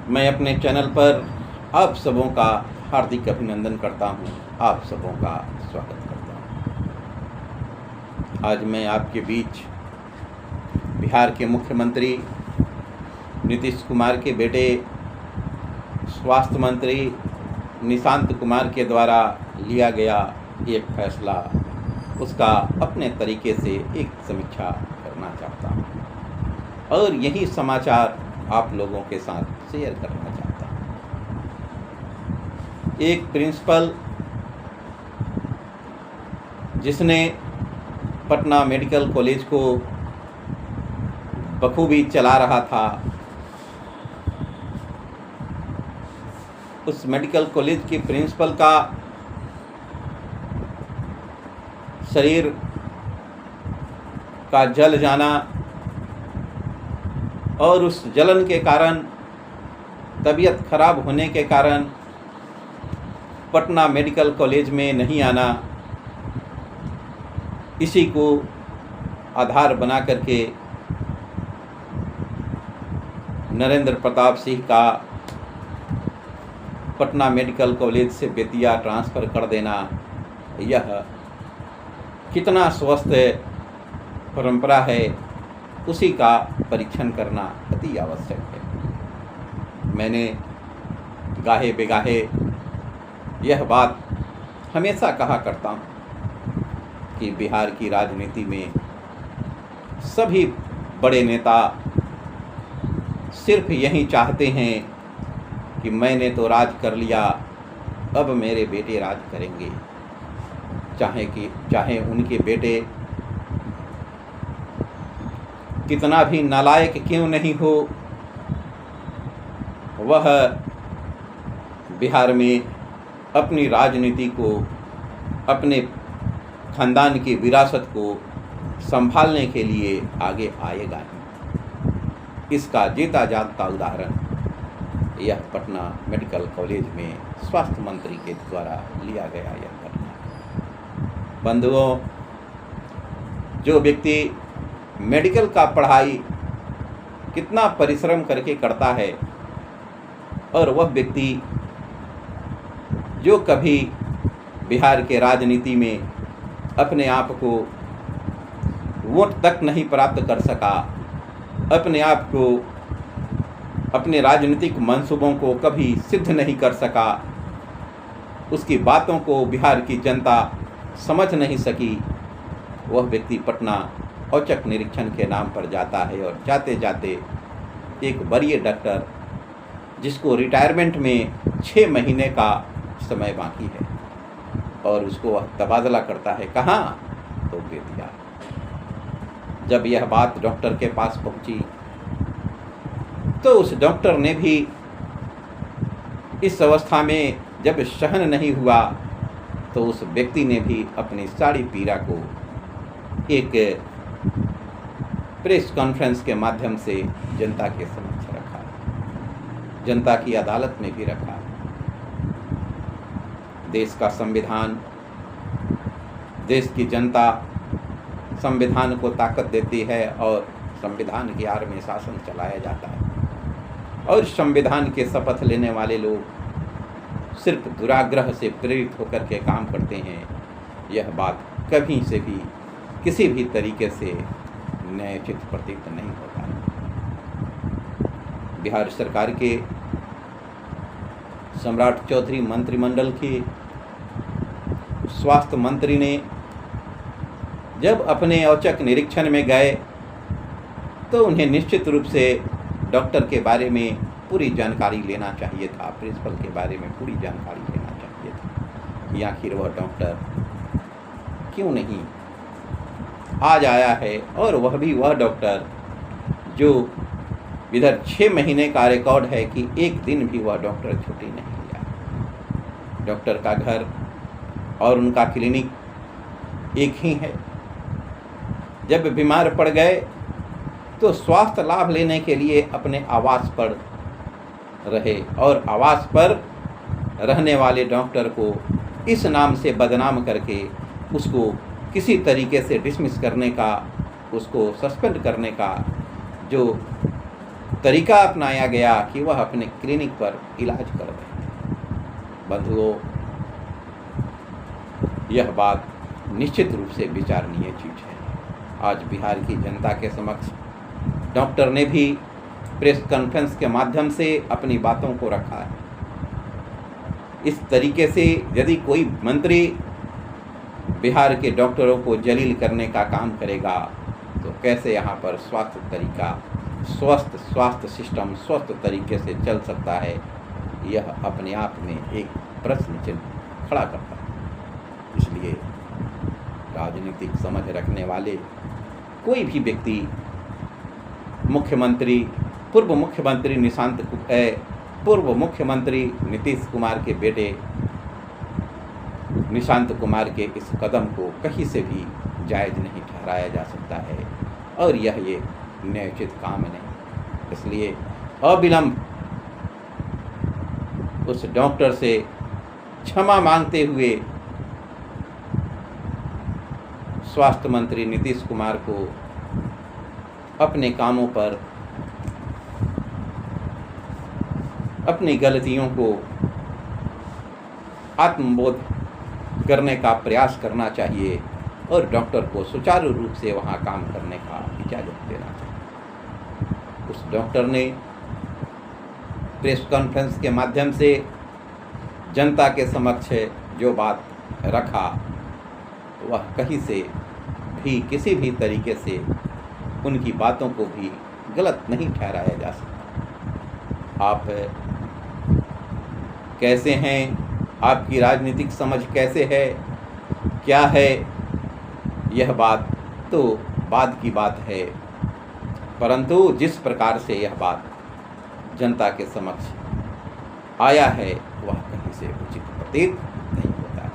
मैं अपने चैनल पर आप सबों का हार्दिक अभिनंदन करता हूं, आप सबों का स्वागत करता हूं। आज मैं आपके बीच बिहार के मुख्यमंत्री नीतीश कुमार के बेटे स्वास्थ्य मंत्री निशांत कुमार के द्वारा लिया गया एक फैसला, उसका अपने तरीके से एक समीक्षा करना चाहता हूं और यही समाचार आप लोगों के साथ शेयर करना चाहता हूं। एक प्रिंसिपल जिसने पटना मेडिकल कॉलेज को बखूबी चला रहा था, उस मेडिकल कॉलेज के प्रिंसिपल का शरीर का जल जाना और उस जलन के कारण तबीयत खराब होने के कारण पटना मेडिकल कॉलेज में नहीं आना, इसी को आधार बना करके नरेंद्र प्रताप सिंह का पटना मेडिकल कॉलेज से बेतिया ट्रांसफ़र कर देना, यह कितना स्वस्थ परंपरा है, उसी का परीक्षण करना अति आवश्यक है। मैंने गाहे बेगाहे यह बात हमेशा कहा करता हूँ कि बिहार की राजनीति में सभी बड़े नेता सिर्फ यही चाहते हैं कि मैंने तो राज कर लिया, अब मेरे बेटे राज करेंगे। चाहे उनके बेटे कितना भी नालायक क्यों नहीं हो, वह बिहार में अपनी राजनीति को, अपने खानदान की विरासत को संभालने के लिए आगे आएगा ही। इसका जीता जागता उदाहरण यह पटना मेडिकल कॉलेज में स्वास्थ्य मंत्री के द्वारा लिया गया यह घटना। बंधुओं, जो व्यक्ति मेडिकल का पढ़ाई कितना परिश्रम करके करता है और वह व्यक्ति जो कभी बिहार के राजनीति में अपने आप को वोट तक नहीं प्राप्त कर सका, अपने आप को, अपने राजनीतिक मंसूबों को कभी सिद्ध नहीं कर सका, उसकी बातों को बिहार की जनता समझ नहीं सकी, वह व्यक्ति पटना औचक निरीक्षण के नाम पर जाता है और जाते जाते एक वरीय डॉक्टर जिसको रिटायरमेंट में 6 महीने का समय बाकी है और उसको वह तबादला करता है। कहाँ? तो बेतिया। जब यह बात डॉक्टर के पास पहुंची तो उस डॉक्टर ने भी इस अवस्था में जब सहन नहीं हुआ तो उस व्यक्ति ने भी अपनी सारी पीड़ा को एक प्रेस कॉन्फ्रेंस के माध्यम से जनता के समक्ष रखा, जनता की अदालत में भी रखा। देश का संविधान, देश की जनता संविधान को ताकत देती है और संविधान की आड़ में शासन चलाया जाता है और संविधान के शपथ लेने वाले लोग सिर्फ दुराग्रह से प्रेरित होकर के काम करते हैं। यह बात कभी से भी किसी भी तरीके से न्यायोचित प्रतीत नहीं होता। बिहार सरकार के सम्राट चौधरी मंत्रिमंडल के स्वास्थ्य मंत्री ने जब अपने औचक निरीक्षण में गए तो उन्हें निश्चित रूप से डॉक्टर के बारे में पूरी जानकारी लेना चाहिए था, प्रिंसिपल के बारे में पूरी जानकारी लेना चाहिए था कि आखिर वह डॉक्टर क्यों नहीं आज आया है, और वह भी वह डॉक्टर जो इधर 6 महीने का रिकॉर्ड है कि एक दिन भी वह डॉक्टर छुट्टी नहीं लिया। डॉक्टर का घर और उनका क्लिनिक एक ही है। जब बीमार पड़ गए तो स्वास्थ्य लाभ लेने के लिए अपने आवास पर रहे और आवास पर रहने वाले डॉक्टर को इस नाम से बदनाम करके उसको किसी तरीके से डिसमिस करने का, उसको सस्पेंड करने का जो तरीका अपनाया गया कि वह अपने क्लिनिक पर इलाज कर रहे हैं। बंधुओं, यह बात निश्चित रूप से विचारणीय चीज़ है। आज बिहार की जनता के समक्ष डॉक्टर ने भी प्रेस कॉन्फ्रेंस के माध्यम से अपनी बातों को रखा है। इस तरीके से यदि कोई मंत्री बिहार के डॉक्टरों को जलील करने का काम करेगा तो कैसे यहाँ पर स्वास्थ्य सिस्टम स्वस्थ तरीके से चल सकता है, यह अपने आप में एक प्रश्न चिन्ह खड़ा करता है। इसलिए राजनीतिक समझ रखने वाले कोई भी व्यक्ति पूर्व मुख्यमंत्री नीतीश कुमार के बेटे निशांत कुमार के इस कदम को कहीं से भी जायज़ नहीं ठहराया जा सकता है और यह ये न्यायोचित काम नहीं। इसलिए अविलंब उस डॉक्टर से क्षमा मांगते हुए स्वास्थ्य मंत्री नीतीश कुमार को अपने कामों पर, अपनी गलतियों को आत्मबोध करने का प्रयास करना चाहिए और डॉक्टर को सुचारू रूप से वहाँ काम करने का इजाज़त देना चाहिए। उस डॉक्टर ने प्रेस कॉन्फ्रेंस के माध्यम से जनता के समक्ष जो बात रखा वह कहीं से भी किसी भी तरीके से उनकी बातों को भी गलत नहीं ठहराया जा सकता। आप कैसे हैं, आपकी राजनीतिक समझ कैसे है, क्या है, यह बात तो बाद की बात है, परंतु जिस प्रकार से यह बात जनता के समक्ष आया है वह कहीं से उचित प्रतीत